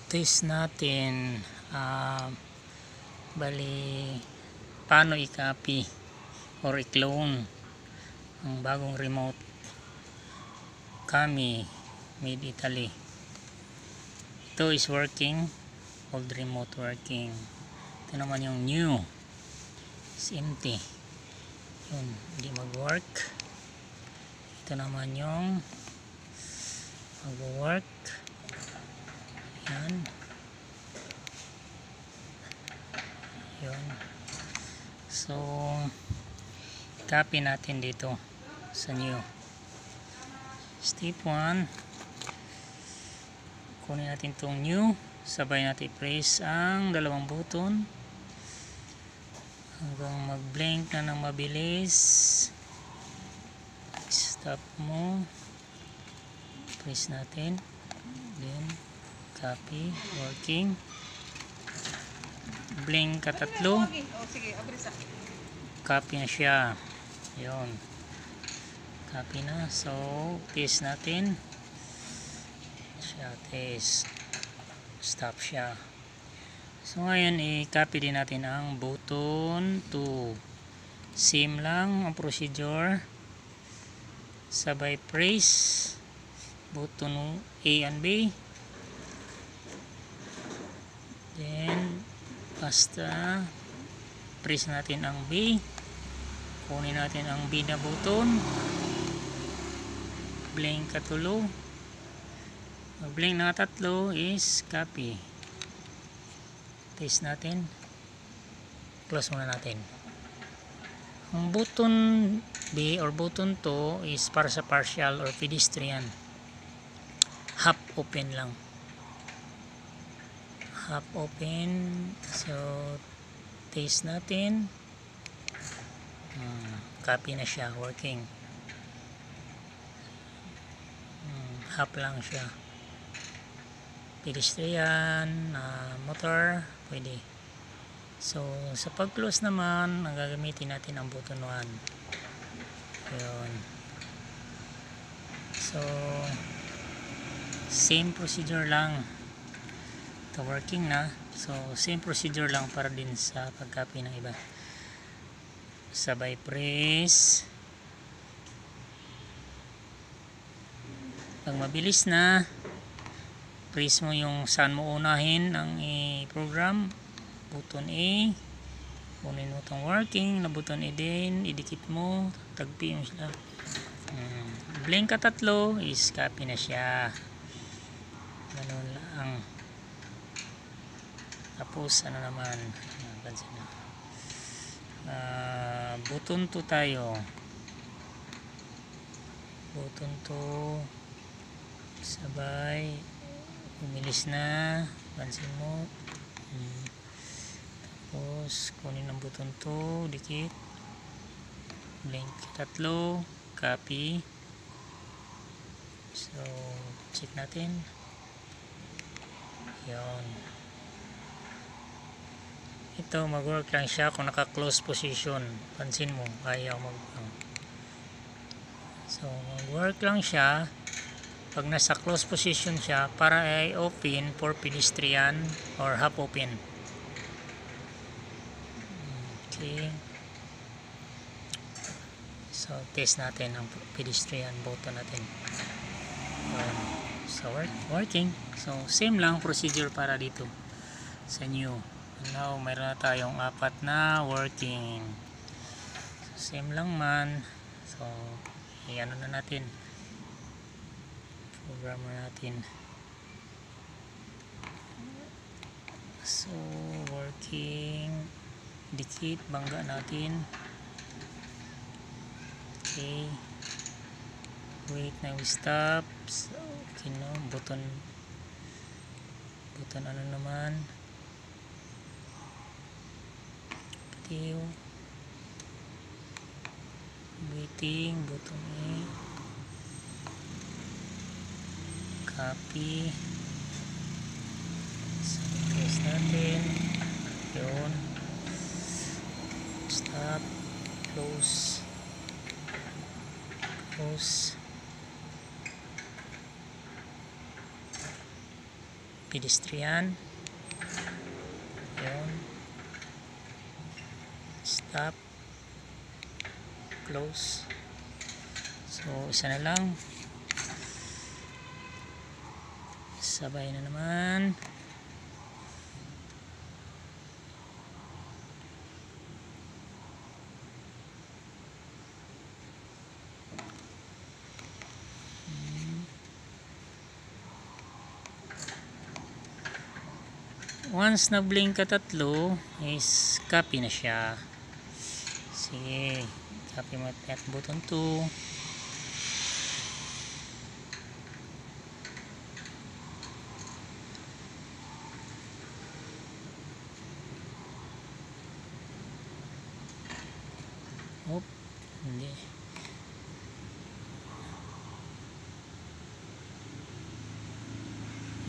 test natin bali paano i-copy or i-clone ang bagong remote Kami made Italy. Ito is working, old remote working. Ito naman yung new, is empty, yun, hindi mag-work. Ito naman yung mag-work. Yan. Yun. So, copy natin dito sa new. Step 1. Kunin natin itong new. Sabay natin i-press ang dalawang button hanggang mag-blink na ng mabilis. Stop mo. Press natin. Then, copy. Working. Blink katatlo. Copy na siya. Yun. Copy na. So, test natin. Siya, test. Stop siya. So, ngayon, i-copy din natin ang button 2. Same lang ang procedure. Sabay press button A and B. Then, basta press natin ang B. Kunin natin ang B na button. Blink katulo. Mag-blink na tatlo is copy. Test natin. Close muna natin. Ang button B or button 2 is para sa partial or pedestrian. Half open lang. Half open. So, test natin. Copy na siya. Working. Half lang siya. Pedestrian, motor, pwede. So, sa pag-close naman, ang gagamitin natin ang button 1. Yun. So, same procedure lang. Ito working na. So, same procedure lang para din sa pag-copy ng iba. Sabay press. Pag mabilis na, press mo yung saan mo unahin ang i-program. Button A. Kunin mo itong working na button A din. Idikit mo. Tagpi mo sila. Blink ka tatlo is copy na siya. Ganun lang. Tapos ano naman. Pansin na. Button 2 tayo. Button 2. Sabay umilis na, pansin mo. Tapos kunin ang button 2, dikit, blink tatlo, copy. So check natin. Yun. Ito mag-work lang siya kung naka-close position. Pansin mo, ayaw mag-work. So mag-work lang siya pag nasa close position siya para ay open for pedestrian or half open. Okay. So test natin ang pedestrian button natin. So working. So same lang procedure para dito sa new. Now mayroon na tayong 4 na working. So, same lang man. So i-ano na natin. Programmer natin. So working. Dikit, bangga natin. Okay. Wait na we stop. So, okay no. Button ano naman. Video. Waiting. Button A. Copy. So, test natin. Yun. Stop. Close. Close. pedestrian. Yun. Stop. Close. So isa na lang. Sabay na naman. Once na blink ka tatlo is copy na siya. Sige, copy mo at button 2. Oop, hindi.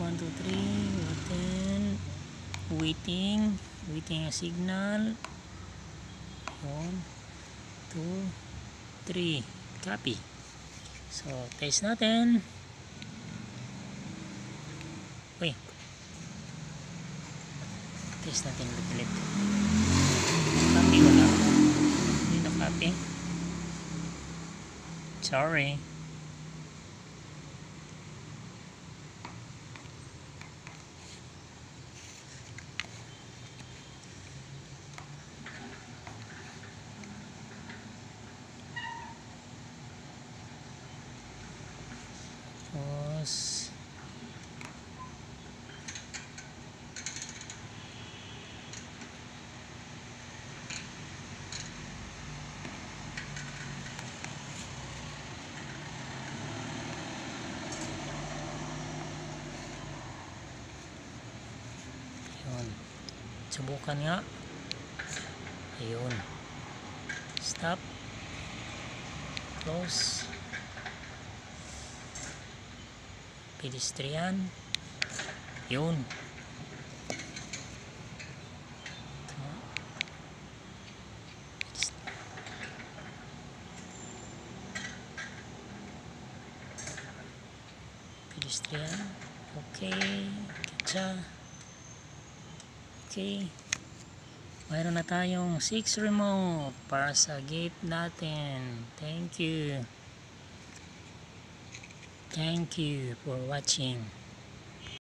One, two, three, button. Waiting a signal. 1, 2, 3, copy. So test natin. Uy, test natin ulit. Copy, wala. Hindi na copy. Sorry. Tapos yun, subukan nga. Ayun, stop, close, pedestrian. Yun, pedestrian. Okay, katsa. Okay, mayroon na tayong 6 remote para sa gift natin. Thank you for watching.